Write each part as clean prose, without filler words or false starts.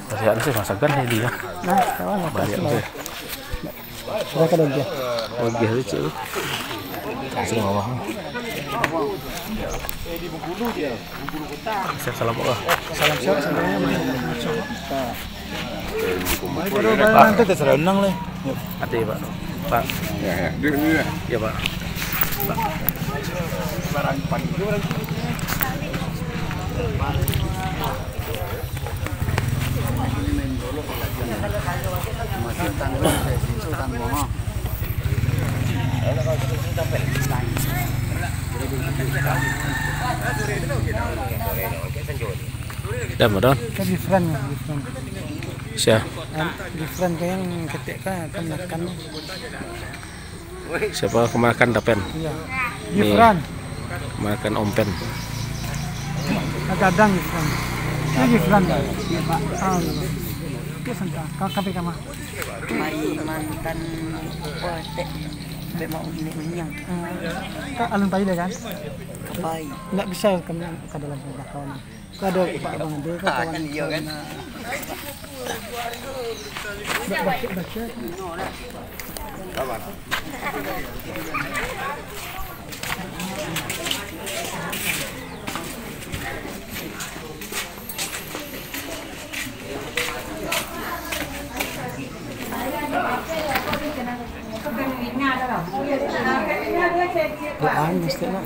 Kasihan sih masakan ya dia. Nah, kawan Balik sih. sudah kada dia. Oke lucu. Langsung ngomong. Salam Allah. Salam siapa sebenarnya main. Baru nanti terserah renang lah. Hati Pak. Pak. Ya, ya. Ya Pak. Pak. Barang paling dulu. Dah Madon. Kan different. Siapa? Different kayak yang ketika akan makan. Siapa kemakan dapen? Iya. Different. Makan ompen. Kadang different. Ini different dah. Iya Pak. Ah. Oke santai. Kau kape kama. Mai mantan pote. Be mau minyang. Kak alun pagi deh kan? Kapai. Nggak bisa kami ke dalam rumah kawan. Kau ada Pak Abang Ade, kau kawan. Iya kan. Baca. Doang mesti nak.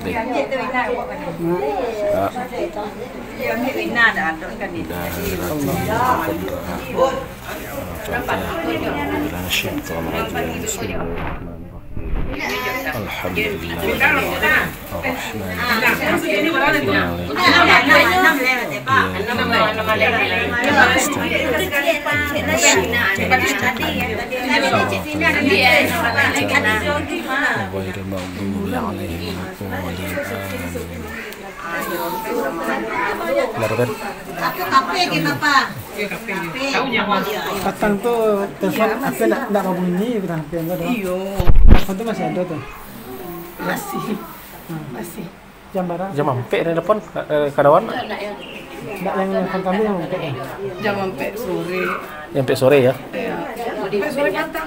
Katang tuh telepon apa nak bunyi kita HP enggak ada. Iyo. Telepon tuh masih ada tuh. Masih. Jam berapa? Jam ampe ni telepon kadawan. Enggak yang telepon kami yang MP. Jam sampai sore. Sampai sore ya. Sampai sore patang.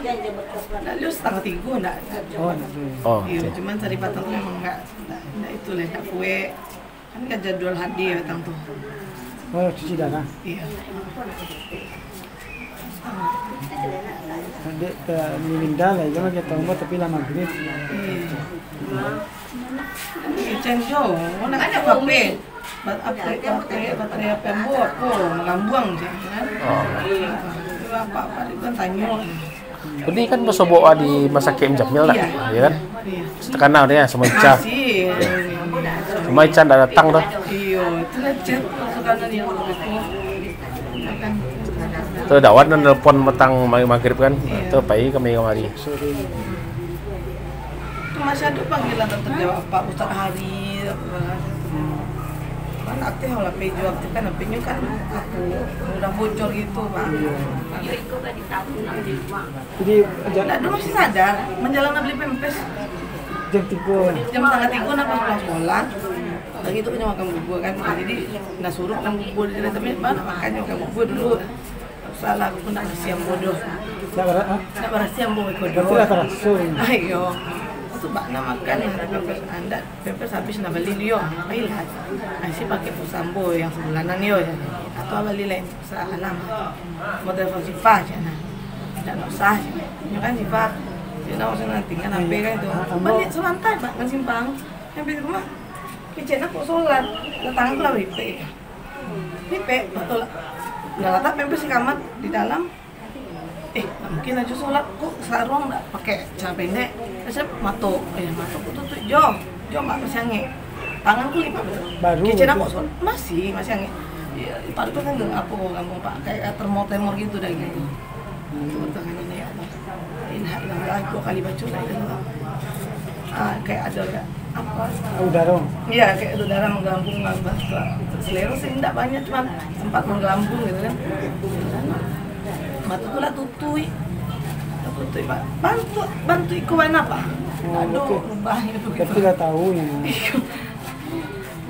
Nak lu setengah 3 enggak. Oh, enggak. Oh. Iya, Okay. cuman tadi patang tuh memang enggak itu lah enggak kue. Kan jadwal hadir patang tuh. Oh, cuci darah. Iya. Dek ke Milinda lah, jangan kita tahu tapi lama gini. Kitchen jauh, nak ada kafe. Baterai apa yang buat? Oh, mengambang je kan. Oh. Apa-apa dia kan tanya. Ini kan bersobok di Masak Kem Jamil dah, ya kan? Iya. Setekanau dia sama Ica. Masih. Sama Ica dah datang dah. Iya, itu lah chat sekarang yang kan. Tu dawan dan telepon petang maghrib kan. Tu pagi kami kemari. Itu masih ada panggilan tetap jawab Pak Ustaz Hari. Kan aktif lah pejo aktif kan pejo kan aku udah bocor gitu Pak. Jadi Nah, dulu masih sadar menjalankan beli pempes jam 3. jam setengah 3 nak pulang sekolah. Lagi itu punya makan bubur kan. Jadi nak suruh makan bubur di tapi mana makannya makan bubur dulu. Salah aku nak siang bodoh. Enggak berapa? Nak berasiam bodoh. Berarti lah terasa. Ayo. Itu bakna makan yang pempes anda pempes habis nak beli dia. Baiklah. Asyik pakai pusambo yang sebulanan dia. Atau beli lain salam. Model sifah je nah. Tak nak sah. Ini kan sifah. Dia nak usah nanti kan apa kan itu. Balik selantai Pak kan simpang. Sampai rumah. Kitchen aku solat. Datang aku lah pipe. Pipe betul. Nggak letak pempes di kamar di dalam. Mungkin aja sholat kok sarung nggak pakai celana pendek. Saya mato aku tuh jo mbak masih ange. Tanganku lipat Baru. Kitchen aku sholat masih ange. Ya, paling kan gampang Pak kayak termor gitu dah gitu. Tangan ini ya Allah. Inhalah 2 kali baca lah itu. Kayak ada kayak apa? Udara. Iya kayak udara menggelambung selera sih enggak banyak cuma sempat menggelambung gitu kan. Mata pula tutui Pak. Bantu ikuan apa? Aduh, rubah itu. Tapi dah tahu ya.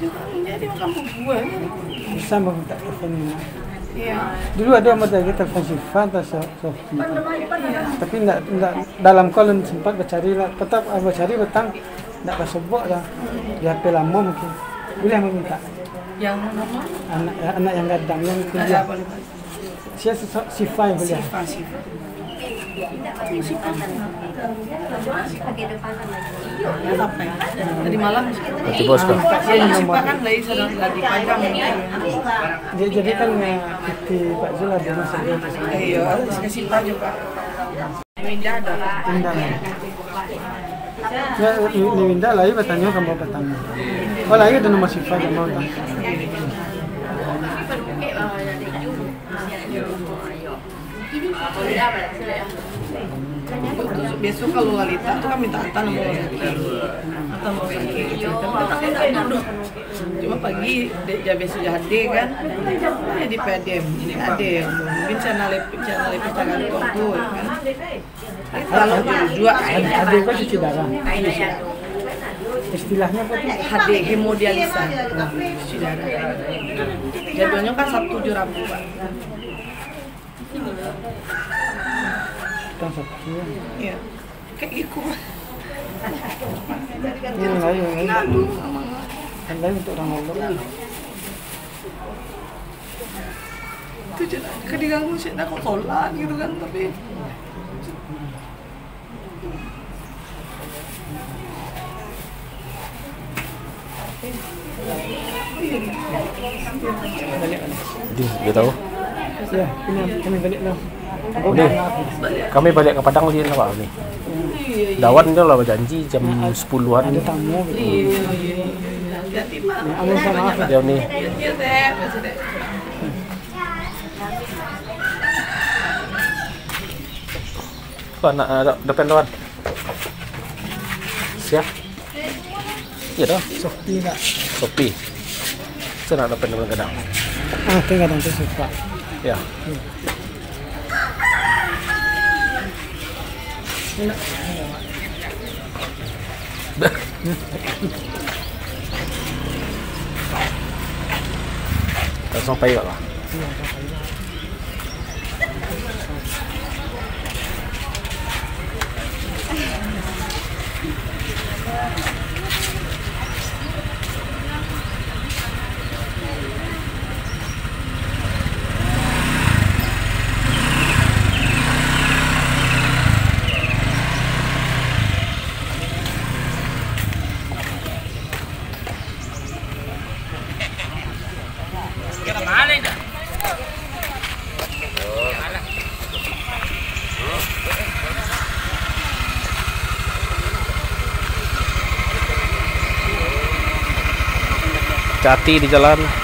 juga menjadi kampung gue. Bisa meminta teleponnya. Iya. Dulu ada model gitu telepon Siva atau Sofi. Tapi enggak dalam kolon sempat bercari lah. Tetap bercari petang enggak kesebok lah. Di HP lama mungkin. Boleh meminta. Yang apa? Anak yang gadang yang Ada kuliah. apa lupa? Siva yang kuliah. Siva. Apa ya? Tadi malam Nanti bos kok. Siva kan lagi padang. Dia jadi kan di Pak Zul ada masa itu. Iya, harus ke Siva juga. Mindah ada. Pindah. Ya, di Winda lagi bertanya kamu bertanya. Oh lagi ada nomor Siva yang mau tanya. Besok kalau Lalita tuh kan minta Ata nomor Ata mau sakit gitu. Cuma pagi dia besok jadi kan, di PDM ini ada yang mungkin channel kantor tuh kan. Kalau dua Ada kok cuci darah. Istilahnya apa tuh? HD hemodialisa cuci darah. Jadwalnya kan Sabtu Rabu Pak. Kan Sabtu. Iya. Kayak gitu. Yang lain. Yang lain untuk orang Allah. Itu kan diganggu sih, aku sholat gitu kan, tapi Jadi, dia tahu. Ya, kami balik lah. Udah, kami balik ke Padang lagi lah Pak nih. Dawan itu lah janji jam 10-an. Ada tamu. iya. Hati-hati Pak. Amin sama maaf. Dia nih. Iya deh, masih deh. Kok anak depan tuan. Siap. Iya dong. Sofi enggak? Sopi. Saya nak depan kadang. Tinggal nanti Siva. Ya. Langsung pay lah. Hati di jalan.